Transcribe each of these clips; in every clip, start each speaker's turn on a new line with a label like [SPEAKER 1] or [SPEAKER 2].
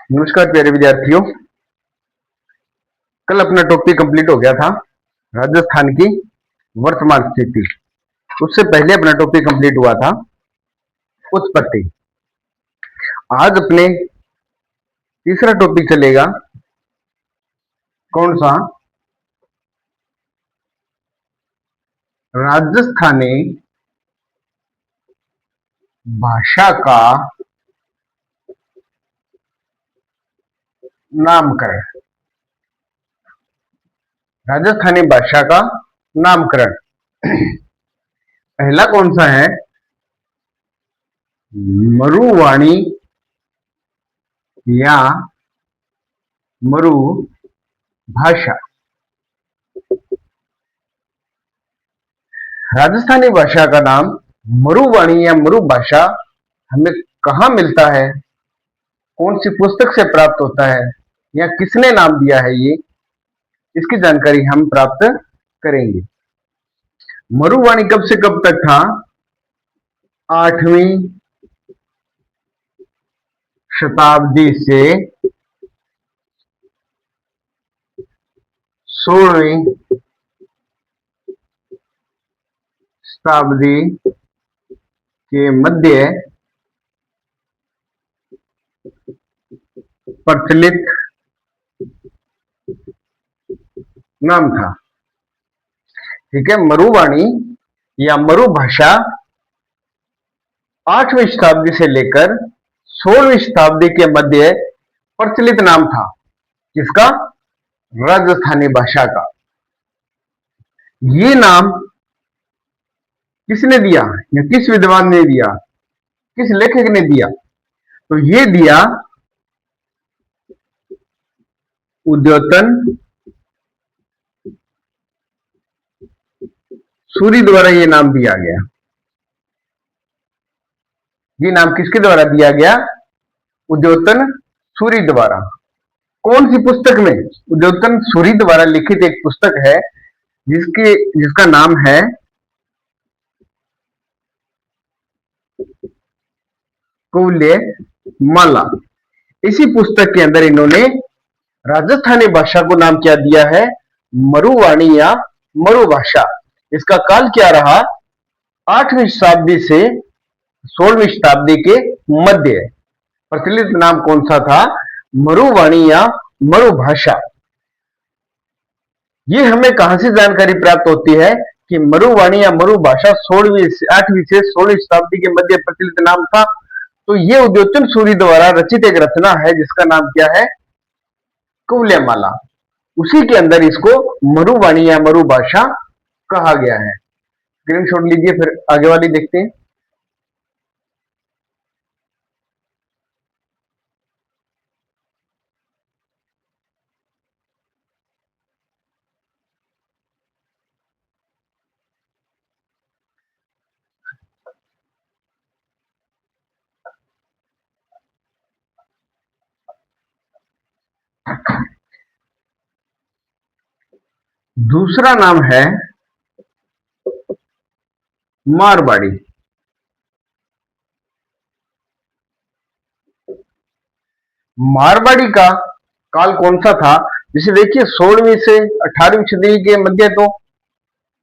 [SPEAKER 1] नमस्कार प्यारे विद्यार्थियों। कल अपना टॉपिक कंप्लीट हो गया था राजस्थान की वर्तमान स्थिति। उससे पहले अपना टॉपिक कंप्लीट हुआ था उत्पत्ति। आज अपने तीसरा टॉपिक चलेगा। कौन सा? राजस्थानी भाषा का नामकरण। राजस्थानी भाषा का नामकरण पहला कौन सा है? मरुवाणी या मरु भाषा। राजस्थानी भाषा का नाम मरुवाणी या मरु भाषा हमें कहां मिलता है? कौन सी पुस्तक से प्राप्त होता है या किसने नाम दिया है ये, इसकी जानकारी हम प्राप्त करेंगे। मरुवाणी कब से कब तक था? 8वीं शताब्दी से 16वीं शताब्दी के मध्य प्रचलित नाम था। ठीक है, मरुवाणी या मरु भाषा 8वीं शताब्दी से लेकर 16वीं शताब्दी के मध्य प्रचलित नाम था। किसका? राजस्थानी भाषा का। ये नाम किसने दिया या किस विद्वान ने दिया, किस लेखक ने दिया? तो ये दिया उद्योतन सूरी द्वारा। ये नाम दिया गया। ये नाम किसके द्वारा दिया गया? उद्योतन सूरी द्वारा। कौन सी पुस्तक में? उद्योतन सूरी द्वारा लिखित एक पुस्तक है जिसका नाम है कौल्य माला। इसी पुस्तक के अंदर इन्होंने राजस्थानी भाषा को नाम क्या दिया है? मरुवाणी या मरु भाषा। इसका काल क्या रहा? 8वीं शताब्दी से 16वीं शताब्दी के मध्य। प्रचलित नाम कौन सा था? मरुवाणी या मरु भाषा। ये हमें कहां से जानकारी प्राप्त होती है कि मरुवाणी या मरु भाषा 8वीं से 16वीं शताब्दी के मध्य प्रचलित नाम था? तो ये उद्योतन सूरी द्वारा रचित एक रचना है जिसका नाम क्या है? कौल्यमाला। उसी के अंदर इसको मरुवाणी या मरु भाषा कहा गया है। स्क्रीनशॉट लीजिए, फिर आगे वाली देखते हैं। दूसरा नाम है मारवाड़ी। मारवाड़ी का काल कौन सा था? जिसे देखिए 16वीं से 18वीं सदी के मध्य। तो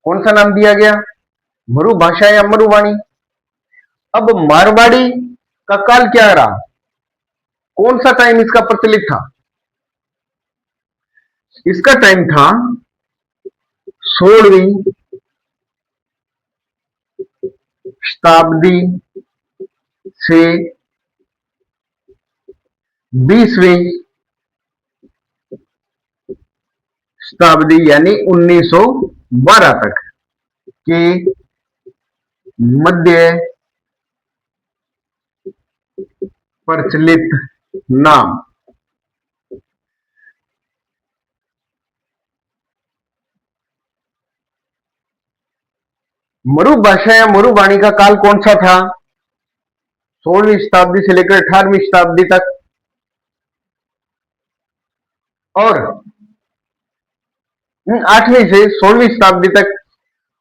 [SPEAKER 1] कौन सा नाम दिया गया? मरु भाषा या मरुवाणी। अब मारवाड़ी का काल क्या रहा? कौन सा टाइम इसका प्रचलित था? इसका टाइम था 16वीं शताब्दी से 20वीं शताब्दी यानी 1912 तक के मध्य प्रचलित नाम। मरु भाषा या मरुवाणी का काल कौन सा था? 16वीं शताब्दी से लेकर 18वीं शताब्दी तक। और 8वीं से 16वीं शताब्दी तक।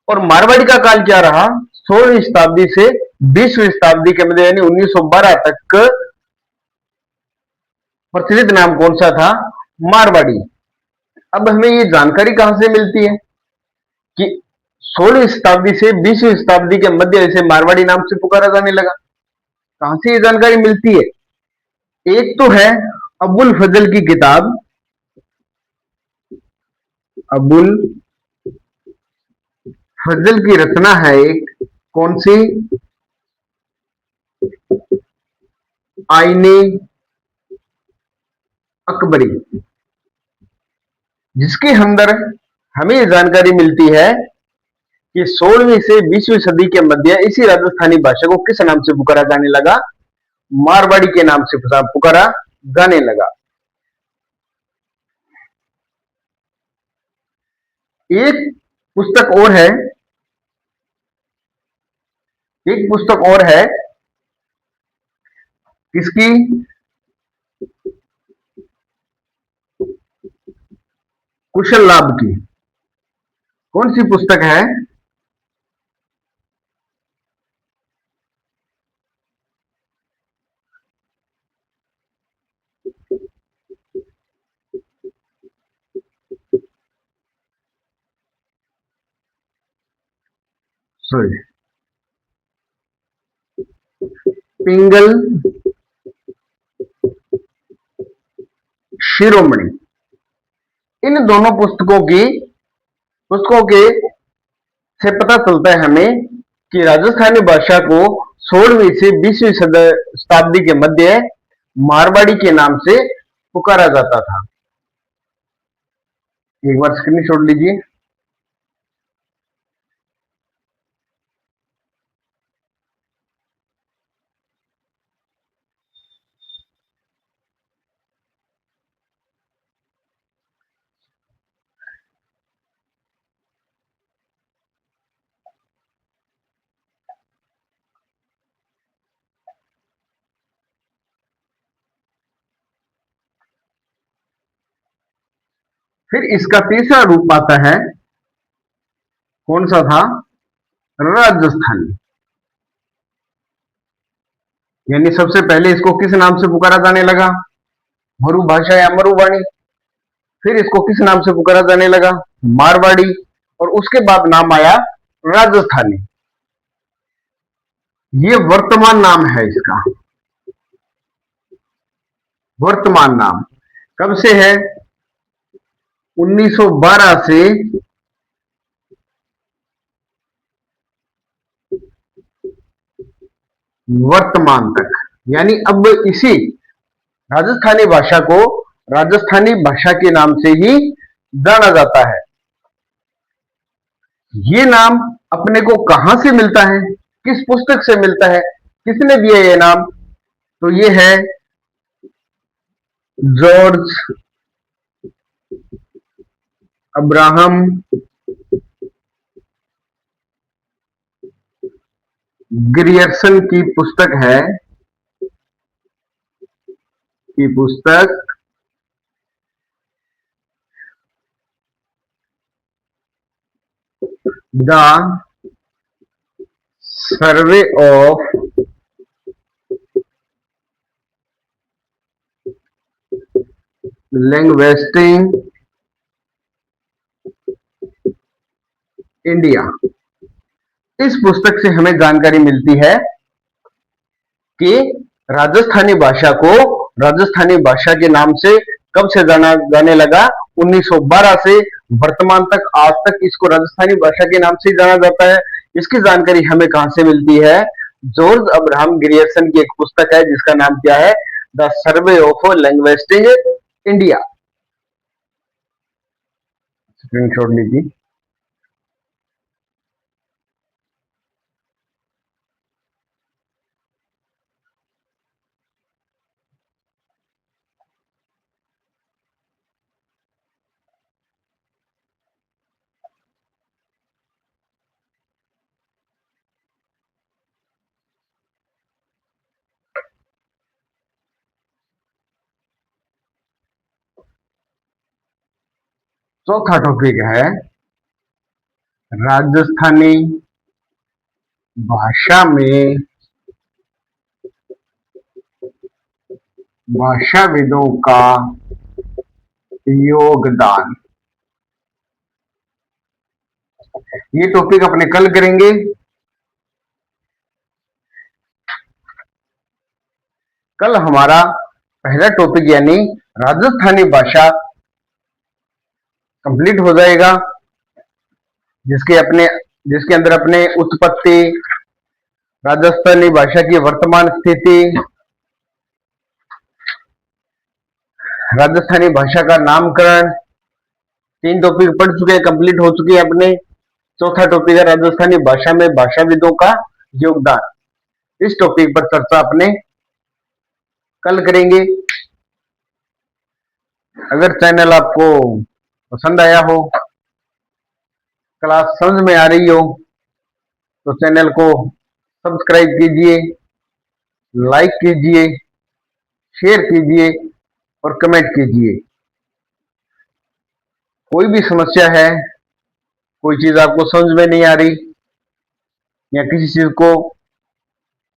[SPEAKER 1] और मारवाड़ी का काल क्या रहा? 16वीं शताब्दी से 20वीं शताब्दी के मध्य यानी 1912 तक प्रचलित नाम कौन सा था? मारवाड़ी। अब हमें ये जानकारी कहां से मिलती है कि 16वीं शताब्दी से 20वीं शताब्दी के मध्य इसे मारवाड़ी नाम से पुकारा जाने लगा? कहां से ये जानकारी मिलती है? एक तो है अबुल फजल की किताब, अबुल फजल की रचना है एक, कौन सी? आईने अकबरी, जिसके अंदर हमें ये जानकारी मिलती है कि 16वीं से 20वीं सदी के मध्य इसी राजस्थानी भाषा को किस नाम से पुकारा जाने लगा? मारवाड़ी के नाम से पुकारा जाने लगा। एक पुस्तक और है, एक पुस्तक और है किसकी? कुशल लाभ की। कौन सी पुस्तक है? सॉरी, पिंगल शिरोमणि। इन दोनों पुस्तकों के से पता चलता है हमें कि राजस्थानी भाषा को 16वीं से 20वीं शताब्दी के मध्य मारवाड़ी के नाम से पुकारा जाता था। एक बार स्क्रीनशॉट लीजिए। फिर इसका तीसरा रूप आता है, कौन सा था? राजस्थानी। यानी सबसे पहले इसको किस नाम से पुकारा जाने लगा? मरु भाषा या मरुवाणी। फिर इसको किस नाम से पुकारा जाने लगा? मारवाड़ी। और उसके बाद नाम आया राजस्थानी। ये वर्तमान नाम है इसका, वर्तमान नाम। कब से है? 1912 से वर्तमान तक। यानी अब इसी राजस्थानी भाषा को राजस्थानी भाषा के नाम से ही जाना जाता है। ये नाम अपने को कहां से मिलता है? किस पुस्तक से मिलता है? किसने दिया ये नाम? तो ये है जॉर्ज अब्राहम ग्रियर्सन की पुस्तक है, की पुस्तक the survey of linguistic India. इस पुस्तक से हमें जानकारी मिलती है कि राजस्थानी भाषा को राजस्थानी भाषा के नाम से कब से जाना जाने लगा? 1912 से वर्तमान तक, आज तक इसको राजस्थानी भाषा के नाम से जाना जाता है। इसकी जानकारी हमें कहां से मिलती है? जॉर्ज अब्राहम ग्रियर्सन की एक पुस्तक है जिसका नाम क्या है? The survey of linguistic India. Screenshot लीजिए। चौथा टॉपिक है राजस्थानी भाषा में भाषाविदों का योगदान। ये टॉपिक अपने कल करेंगे। कल हमारा पहला टॉपिक यानी राजस्थानी भाषा कंप्लीट हो जाएगा, जिसके अंदर अपने उत्पत्ति, राजस्थानी भाषा की वर्तमान स्थिति, राजस्थानी भाषा का नामकरण, तीन टॉपिक पढ़ चुके हैं, कंप्लीट हो चुके हैं अपने। चौथा टॉपिक है राजस्थानी भाषा में भाषाविदों का योगदान। इस टॉपिक पर चर्चा अपने कल करेंगे। अगर चैनल आपको पसंद आया हो, क्लास समझ में आ रही हो, तो चैनल को सब्सक्राइब कीजिए, लाइक कीजिए, शेयर कीजिए और कमेंट कीजिए। कोई भी समस्या है, कोई चीज आपको समझ में नहीं आ रही या किसी चीज को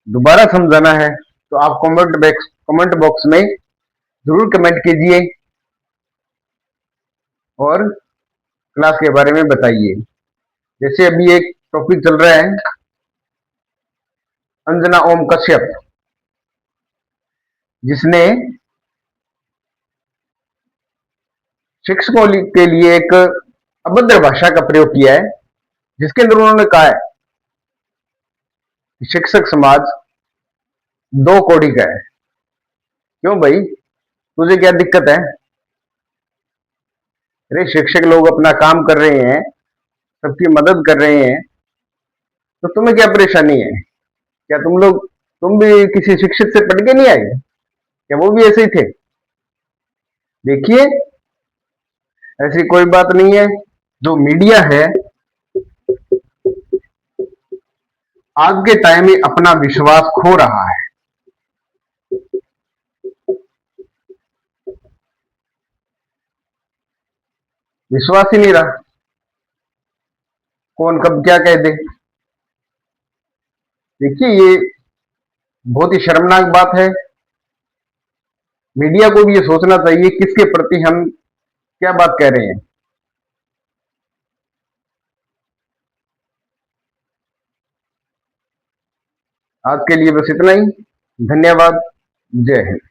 [SPEAKER 1] दोबारा समझाना है, तो आप कमेंट बॉक्स में जरूर कमेंट कीजिए और क्लास के बारे में बताइए। जैसे अभी एक टॉपिक चल रहा है, अंजना ओम कश्यप, जिसने शिक्षकों के लिए एक अभद्र भाषा का प्रयोग किया है, जिसके अंदर उन्होंने कहा है कि शिक्षक समाज दो कौड़ी का है। क्यों भाई, तुझे क्या दिक्कत है? अरे शिक्षक लोग अपना काम कर रहे हैं, सबकी मदद कर रहे हैं, तो तुम्हें क्या परेशानी है? क्या तुम भी किसी शिक्षक से पढ़ के नहीं आए? क्या वो भी ऐसे ही थे? देखिए, ऐसी कोई बात नहीं है। जो मीडिया है आज के टाइम में अपना विश्वास खो रहा है। विश्वास ही नहीं रहा, कौन कब क्या कह दे। देखिए, ये बहुत ही शर्मनाक बात है। मीडिया को भी ये सोचना चाहिए किसके प्रति हम क्या बात कह रहे हैं। आज के लिए बस इतना ही। धन्यवाद। जय हिंद।